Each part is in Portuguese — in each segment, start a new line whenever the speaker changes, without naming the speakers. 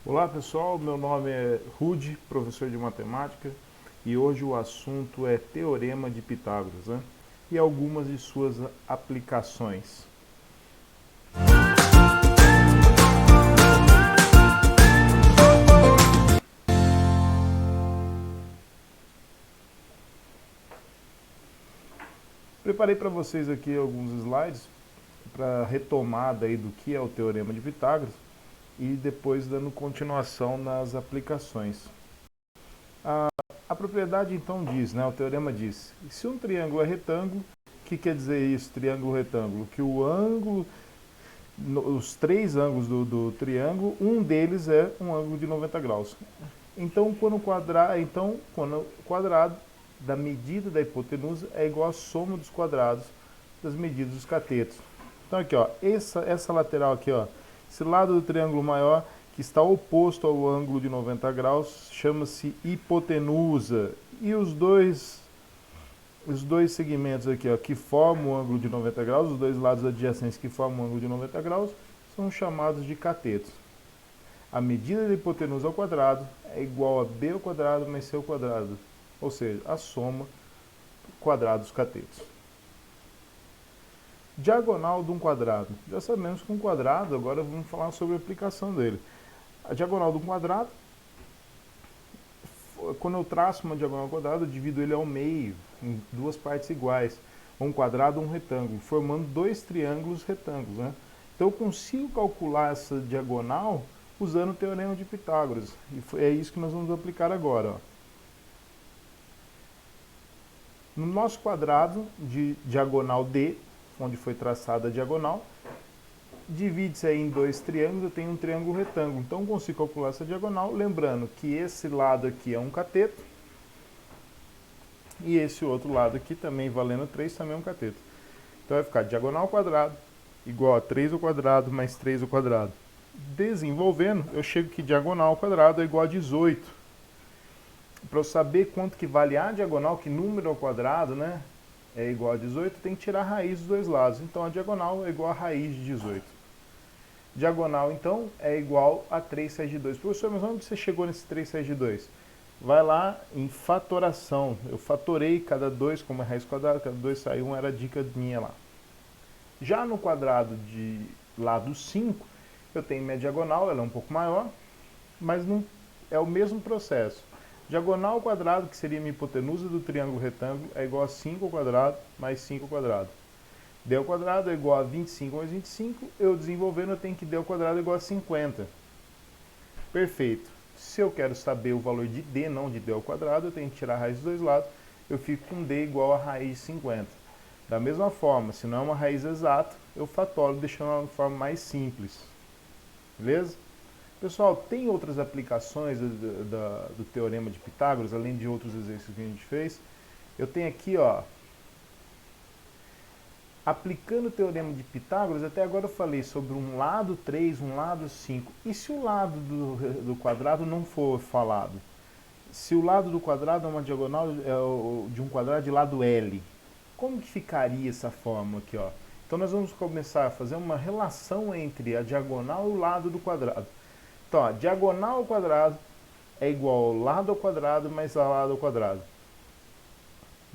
Olá pessoal, meu nome é Rude, professor de matemática, e hoje o assunto é Teorema de Pitágoras, né? E algumas de suas aplicações. Preparei para vocês aqui alguns slides para retomada aí do que é o Teorema de Pitágoras e depois dando continuação nas aplicações. A propriedade então diz, né, o teorema diz, se um triângulo é retângulo, o que quer dizer isso, triângulo retângulo? Que o ângulo, os três ângulos do triângulo, um deles é um ângulo de 90 graus. Então, quando o quadrado da medida da hipotenusa é igual à soma dos quadrados das medidas dos catetos. Então aqui, ó, essa lateral aqui, ó, esse lado do triângulo maior que está oposto ao ângulo de 90 graus chama-se hipotenusa. E os dois segmentos aqui, ó, que formam o ângulo de 90 graus, os dois lados adjacentes que formam o ângulo de 90 graus, são chamados de catetos. A medida da hipotenusa ao quadrado é igual a b ao quadrado mais c ao quadrado, ou seja, a soma quadrado dos catetos. Diagonal de um quadrado. Já sabemos que um quadrado, agora vamos falar sobre a aplicação dele. A diagonal de um quadrado, quando eu traço uma diagonal ao quadrado, eu divido ele ao meio, em duas partes iguais, um quadrado ou um retângulo, formando dois triângulos retângulos, né? Então eu consigo calcular essa diagonal usando o teorema de Pitágoras. E é isso que nós vamos aplicar agora, ó. No nosso quadrado de diagonal D, onde foi traçada a diagonal, divide-se aí em dois triângulos, eu tenho um triângulo retângulo. Então eu consigo calcular essa diagonal, lembrando que esse lado aqui é um cateto, e esse outro lado aqui também, valendo 3, também é um cateto. Então vai ficar diagonal ao quadrado igual a 3 ao quadrado mais 3 ao quadrado. Desenvolvendo, eu chego que diagonal ao quadrado é igual a 18. Para eu saber quanto que vale a diagonal, que número ao quadrado, né, é igual a 18, tem que tirar a raiz dos dois lados. Então a diagonal é igual a raiz de 18. Diagonal, então, é igual a 3 sais de 2. Professor, mas onde você chegou nesse 3 sais de 2? Vai lá em fatoração. Eu fatorei cada 2 como é raiz quadrada, cada 2 sai 1, era a dica minha lá. Já no quadrado de lado 5, eu tenho minha diagonal, ela é um pouco maior, mas não é o mesmo processo. Diagonal ao quadrado, que seria minha hipotenusa do triângulo retângulo, é igual a 5 ao quadrado mais 5 ao quadrado. D ao quadrado é igual a 25 mais 25, eu desenvolvendo eu tenho que D ao quadrado é igual a 50. Perfeito. Se eu quero saber o valor de D, não de D ao quadrado, eu tenho que tirar a raiz dos dois lados, eu fico com D igual a raiz de 50. Da mesma forma, se não é uma raiz exata, eu fatoro deixando ela de forma mais simples. Beleza? Pessoal, tem outras aplicações do Teorema de Pitágoras, além de outros exercícios que a gente fez. Eu tenho aqui, ó, aplicando o Teorema de Pitágoras, até agora eu falei sobre um lado 3, um lado 5. E se o lado do quadrado não for falado? Se o lado do quadrado é uma diagonal de um quadrado de lado L, como que ficaria essa fórmula aqui, ó? Então nós vamos começar a fazer uma relação entre a diagonal e o lado do quadrado. Então, ó, diagonal ao quadrado é igual ao lado ao quadrado mais lado ao quadrado.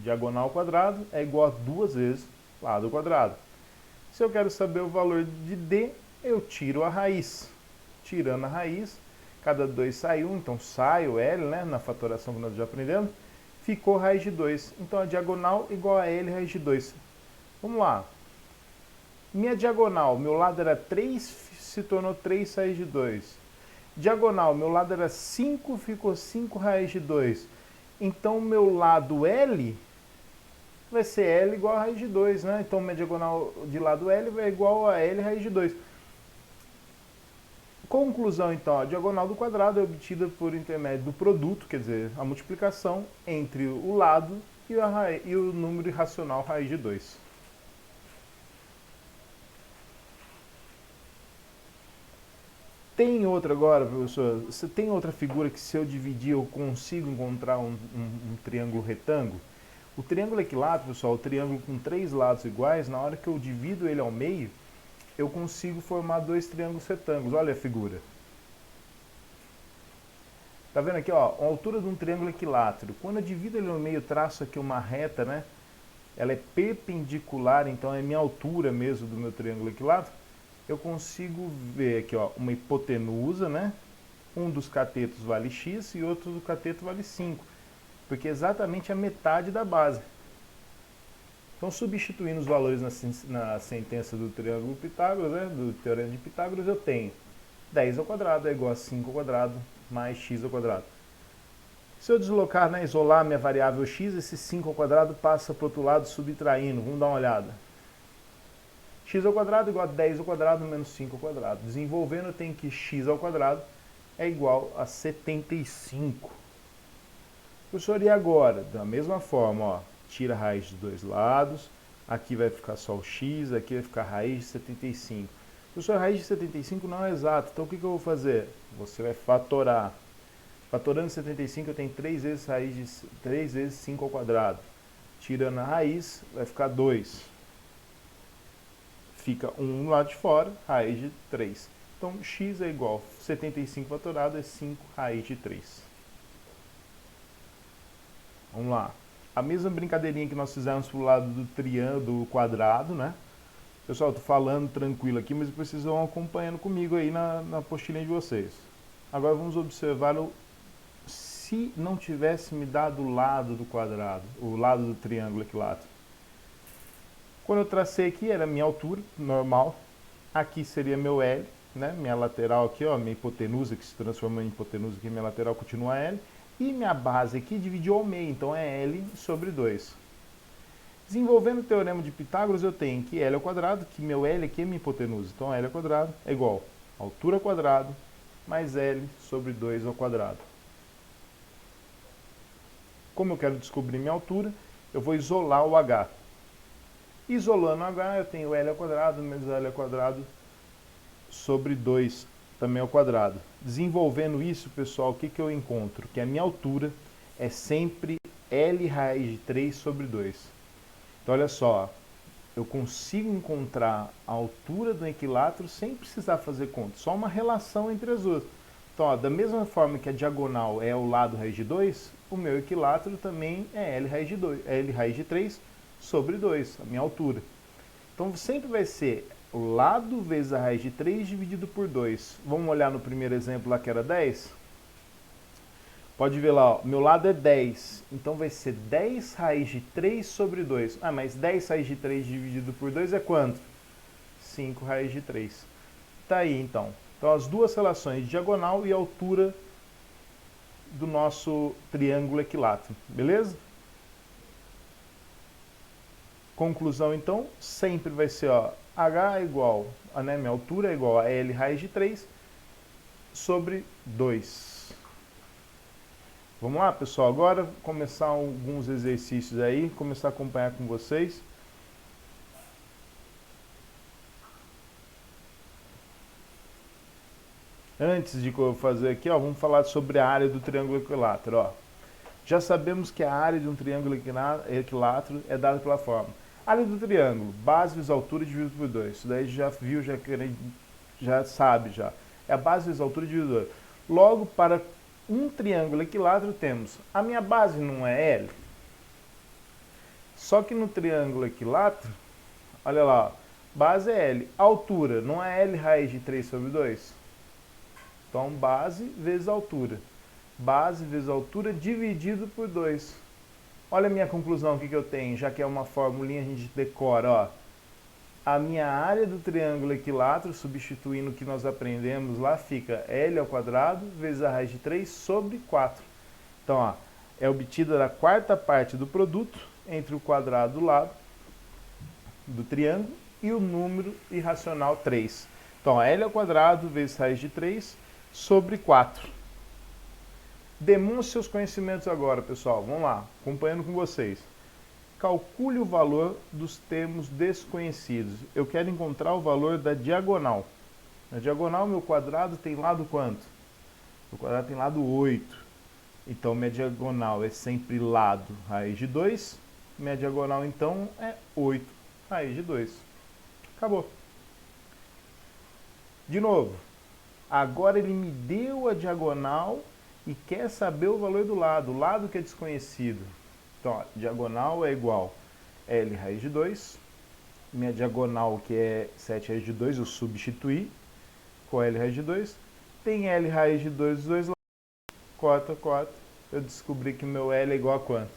Diagonal ao quadrado é igual a 2 vezes lado ao quadrado. Se eu quero saber o valor de D, eu tiro a raiz. Tirando a raiz, cada 2 sai 1, então sai o L, né, na fatoração que nós já aprendemos, ficou raiz de 2. Então a diagonal igual a L raiz de 2. Vamos lá. Minha diagonal, meu lado era 3, se tornou 3 raiz de 2. Diagonal, meu lado era 5, ficou 5 raiz de 2. Então, meu lado L vai ser L igual a raiz de 2, né? Então, minha diagonal de lado L vai igual a L raiz de 2. Conclusão, então, a diagonal do quadrado é obtida por intermédio do produto, quer dizer, a multiplicação entre o lado e o número irracional raiz de 2. Tem outra agora, professor? Você tem outra figura que se eu dividir eu consigo encontrar um triângulo retângulo? O triângulo equilátero, pessoal, o triângulo com 3 lados iguais, na hora que eu divido ele ao meio, eu consigo formar 2 triângulos retângulos. Olha a figura. Tá vendo aqui, ó, a altura de um triângulo equilátero. Quando eu divido ele no meio, traço aqui uma reta, né? Ela é perpendicular, então é minha altura mesmo do meu triângulo equilátero. Eu consigo ver aqui, ó, uma hipotenusa, né? Um dos catetos vale x e outro do cateto vale 5, porque é exatamente a metade da base. Então, substituindo os valores na sentença do triângulo Pitágoras, né, do teorema de Pitágoras, eu tenho 10 ao quadrado é igual a 5 ao quadrado mais x ao quadrado. Se eu deslocar, né, isolar minha variável x, esse 5 ao quadrado passa para o outro lado subtraindo. Vamos dar uma olhada. X ao quadrado é igual a 10 ao quadrado menos 5 ao quadrado. Desenvolvendo, eu tenho que x ao quadrado é igual a 75. Professor, e agora? Da mesma forma, ó, tira a raiz dos dois lados, aqui vai ficar só o x, aqui vai ficar a raiz de 75. Professor, a raiz de 75 não é exata, então o que eu vou fazer? Você vai fatorar. Fatorando 75, eu tenho 3 vezes 5 ao quadrado. Tirando a raiz, vai ficar 2. Fica 1 no lado de fora, raiz de 3. Então, x é igual a 75 fatorado é 5 raiz de 3. Vamos lá. A mesma brincadeirinha que nós fizemos pro lado do triângulo, do quadrado, né? Pessoal, estou falando tranquilo aqui, mas vocês vão acompanhando comigo aí na apostilinha de vocês. Agora vamos observar se não tivesse me dado o lado do quadrado, o lado do triângulo equilátero. Quando eu tracei aqui, era a minha altura, normal. Aqui seria meu L, né? Minha lateral aqui, ó, minha hipotenusa, que se transformou em hipotenusa aqui, minha lateral continua L. E minha base aqui dividiu ao meio, então é L sobre 2. Desenvolvendo o teorema de Pitágoras, eu tenho que L ao quadrado, que meu L aqui é minha hipotenusa. Então L ao quadrado é igual a altura ao quadrado mais L sobre 2 ao quadrado. Como eu quero descobrir minha altura, eu vou isolar o H. Isolando o H, eu tenho L ao quadrado menos L ao quadrado sobre 2 também ao quadrado. Desenvolvendo isso, pessoal, o que eu encontro? Que a minha altura é sempre L raiz de 3 sobre 2. Então, olha só, eu consigo encontrar a altura do equilátero sem precisar fazer conta, só uma relação entre as duas. Então, ó, da mesma forma que a diagonal é o lado raiz de 2, o meu equilátero também é L raiz de 2, L raiz de 3 sobre 2, a minha altura. Então, sempre vai ser o lado vezes a raiz de 3 dividido por 2. Vamos olhar no primeiro exemplo lá que era 10? Pode ver lá, ó, meu lado é 10, então vai ser 10 raiz de 3 sobre 2. Ah, mas 10 raiz de 3 dividido por 2 é quanto? 5 raiz de 3. Tá aí, então. Então, as duas relações, diagonal e altura do nosso triângulo equilátero, beleza? Conclusão, então, sempre vai ser, ó, H é igual, né, minha altura é igual a L raiz de 3 sobre 2. Vamos lá, pessoal, agora começar alguns exercícios aí, começar a acompanhar com vocês. Antes de eu fazer aqui, ó, vamos falar sobre a área do triângulo equilátero, ó. Já sabemos que a área de um triângulo equilátero é dada pela forma. Área do triângulo, base vezes altura dividido por 2. Isso daí já viu, já sabe já. É a base vezes altura dividido por 2. Logo, para um triângulo equilátero temos, a minha base não é L? Só que no triângulo equilátero, olha lá, ó, base é L. Altura, não é L raiz de 3 sobre 2? Então, base vezes altura. Base vezes altura dividido por 2. Olha a minha conclusão, o que eu tenho, já que é uma formulinha, a gente decora, ó. A minha área do triângulo equilátero, substituindo o que nós aprendemos lá, fica L ao quadrado vezes a raiz de 3 sobre 4. Então, ó, é obtida da quarta parte do produto entre o quadrado do lado do triângulo e o número irracional 3. Então, ó, L ao quadrado vezes raiz de 3 sobre 4. Demonstre seus conhecimentos agora, pessoal. Vamos lá, acompanhando com vocês. Calcule o valor dos termos desconhecidos. Eu quero encontrar o valor da diagonal. Na diagonal, meu quadrado tem lado quanto? O quadrado tem lado 8. Então, minha diagonal é sempre lado raiz de 2. Minha diagonal, então, é 8 raiz de 2. Acabou. De novo. Agora ele me deu a diagonal e quer saber o valor do lado, o lado que é desconhecido. Então, ó, diagonal é igual L raiz de 2, minha diagonal que é 7 raiz de 2, eu substituí com L raiz de 2, tem L raiz de 2 dos dois lados, cota, cota, eu descobri que meu L é igual a quanto?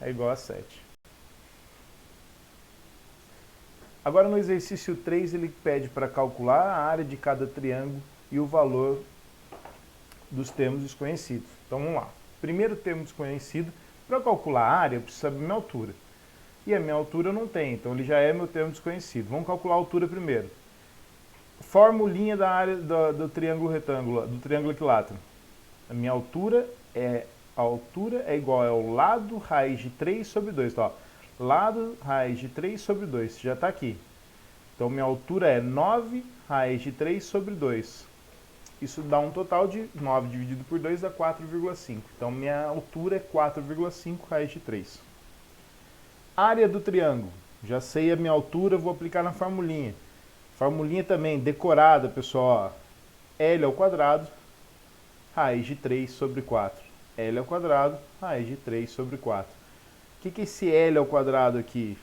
É igual a 7. Agora no exercício 3 ele pede para calcular a área de cada triângulo e o valor dos termos desconhecidos. Então vamos lá. Primeiro termo desconhecido, para calcular a área eu preciso saber minha altura. E a minha altura eu não tenho, então ele já é meu termo desconhecido. Vamos calcular a altura primeiro. Formulinha da área do triângulo retângulo, do triângulo equilátero. A minha altura é igual ao lado raiz de 3 sobre 2. Tá? Lado raiz de 3 sobre 2, já está aqui. Então minha altura é 9 raiz de 3 sobre 2. Isso dá um total de 9 dividido por 2 dá 4,5. Então minha altura é 4,5 raiz de 3. Área do triângulo. Já sei a minha altura, vou aplicar na formulinha. Formulinha também decorada, pessoal. L ao quadrado, raiz de 3 sobre 4. L ao quadrado, raiz de 3 sobre 4. O que é esse L ao quadrado aqui?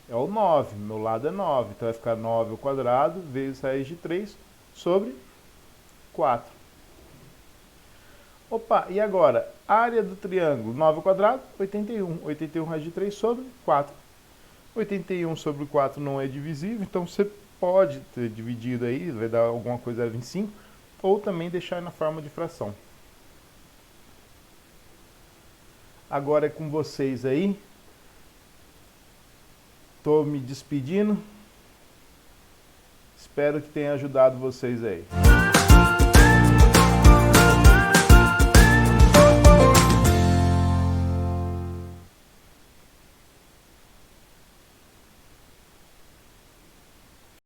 É o 9. Meu lado é 9. Então vai ficar 9 ao quadrado vezes raiz de 3 sobre 4. Opa, e agora? Área do triângulo, 9 ao quadrado, 81. 81 raiz de 3 sobre 4. 81 sobre 4 não é divisível, então você pode ter dividido aí, vai dar alguma coisa a 25, ou também deixar na forma de fração. Agora é com vocês aí. Estou me despedindo. Espero que tenha ajudado vocês aí.